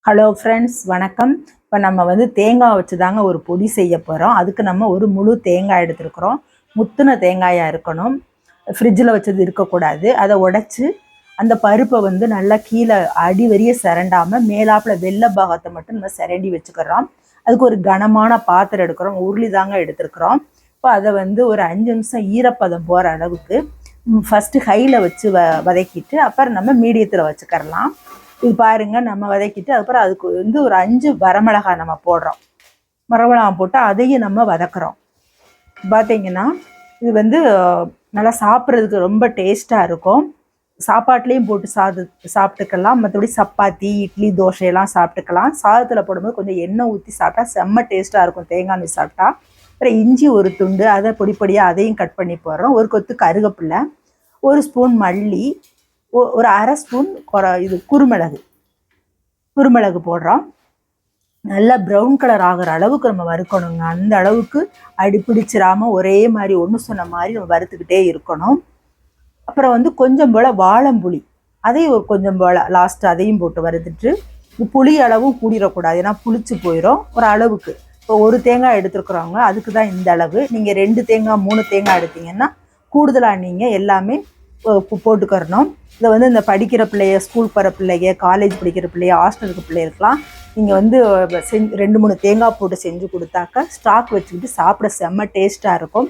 Hello friends, வணக்கம். இப்போ நம்ம தேங்காய் வச்சு தாங்க ஒரு பொடி செய்ய போகிறோம். அதுக்கு நம்ம ஒரு முழு தேங்காய் எடுத்துருக்குறோம். முத்தின தேங்காயாக இருக்கணும். ஃப்ரிட்ஜில் வச்சது இருக்கக்கூடாது. அதை உடைச்சி அந்த பருப்பை நல்லா கீழே அடி வரிய சிரண்டாமல் மேலாப்பில் வெள்ளை பாகத்தை மட்டும் நம்ம சிரண்டி வச்சுக்கிறோம். அதுக்கு ஒரு கனமான பாத்திரம் எடுக்கிறோம். உருளி தாங்க எடுத்துருக்குறோம். இப்போ அதை ஒரு 5 நிமிஷம் ஈரப்பதம் போகிற அளவுக்கு ஃபஸ்ட்டு ஹையில் வச்சு வதக்கிட்டு அப்புறம் நம்ம மீடியத்தில் வச்சுக்கிறலாம். இது பாருங்க, நம்ம வதக்கிட்டு அதுக்கப்புறம் அதுக்கு ஒரு 5 வரமிளகாய் நம்ம போடுறோம். வரமிளகாய் போட்டு அதையும் நம்ம வதக்குறோம். பார்த்தீங்கன்னா இது நல்லா சாப்பிட்றதுக்கு ரொம்ப டேஸ்ட்டாக இருக்கும். சாப்பாட்லேயும் போட்டு சாப்பிட்டுக்கலாம். மற்றபடி சப்பாத்தி, இட்லி, தோசையெல்லாம் சாப்பிட்டுக்கலாம். சாதத்தில் போடும்போது கொஞ்சம் எண்ணெய் ஊற்றி சாப்பிட்டா செம்ம டேஸ்ட்டாக இருக்கும் தேங்காய் எண்ணெய் சாப்பிட்டா. அப்புறம் இஞ்சி ஒரு துண்டு, அதை பொடிப்பொடியாக அதையும் கட் பண்ணி போடுறோம். ஒரு கொத்து கருவேப்பிலை, 1 ஸ்பூன் மல்லி, ஒரு அரை ஸ்பூன் குருமிளகு போடுறோம். நல்லா ப்ரௌன் கலர் ஆகிற அளவுக்கு நம்ம வறுக்கணுங்க. அந்த அளவுக்கு அடி பிடிச்சிடாமல் ஒரே மாதிரி ஒன்று சொன்ன மாதிரி நம்ம வறுத்துக்கிட்டே இருக்கணும். அப்புறம் கொஞ்சம் போல் வாழம்புளி, அதையும் கொஞ்சம் போல் லாஸ்ட்டு அதையும் போட்டு வறுத்துட்டு, புளி அளவும் கூடிடக்கூடாது, ஏன்னா புளிச்சு போயிடும். ஒரு அளவுக்கு இப்போ ஒரு தேங்காய் எடுத்துருக்குறவங்க அதுக்கு தான் இந்த அளவு. நீங்கள் 2 தேங்காய் 3 தேங்காய் எடுத்தீங்கன்னா கூடுதலாக நீங்கள் எல்லாமே போட்டுக்கிறணும். இதை இந்த படிக்கிற பிள்ளைய, ஸ்கூல் போகிற பிள்ளைங்க, காலேஜ் படிக்கிற பிள்ளைய, ஹாஸ்டலுக்கு பிள்ளைகளுக்கெலாம் நீங்கள் செஞ்சு 2-3 தேங்காய் போட்டு செஞ்சு கொடுத்தாக்கா ஸ்டாக் வச்சுக்கிட்டு சாப்பிட செம்ம டேஸ்ட்டாக இருக்கும்.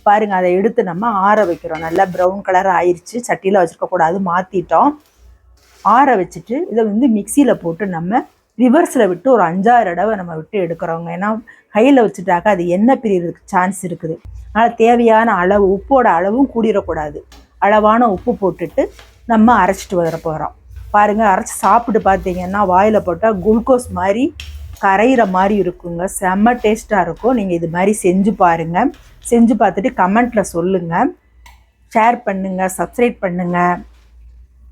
பாருங்கள், அதை எடுத்து நம்ம ஆற வைக்கிறோம். நல்லா ப்ரௌன் கலர் ஆயிடுச்சு. சட்டியில் வச்சுருக்கக்கூடாது, மாற்றிட்டோம். ஆற வச்சுட்டு இதை மிக்சியில் போட்டு நம்ம ரிவர்ஸில் விட்டு ஒரு 5-6 தடவை நம்ம விட்டு எடுக்கிறோங்க. ஏன்னா கையில் வச்சுட்டாக்கா அது எண்ணெய் பிரியறதுக்கு சான்ஸ் இருக்குது. அதனால் தேவையான அளவு உப்போட அளவும் கூடிடக்கூடாது. அளவான உப்பு போட்டுட்டு நம்ம அரைச்சிட்டு வர போகிறோம். பாருங்கள், அரைச்சி சாப்பிட்டு பார்த்தீங்கன்னா வாயில் போட்டால் குளுக்கோஸ் மாதிரி கரையிற மாதிரி இருக்குங்க. செம்ம டேஸ்ட்டாக இருக்கும். நீங்கள் இது மாதிரி செஞ்சு பாருங்கள். செஞ்சு பார்த்துட்டு கமெண்ட்டில் சொல்லுங்கள். ஷேர் பண்ணுங்கள், சப்ஸ்கிரைப் பண்ணுங்கள்.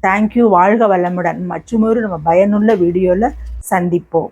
தேங்க்யூ. வாழ்க வளமுடன். மற்றுமொரு நம்ம பயனுள்ள வீடியோவில் சந்திப்போம்.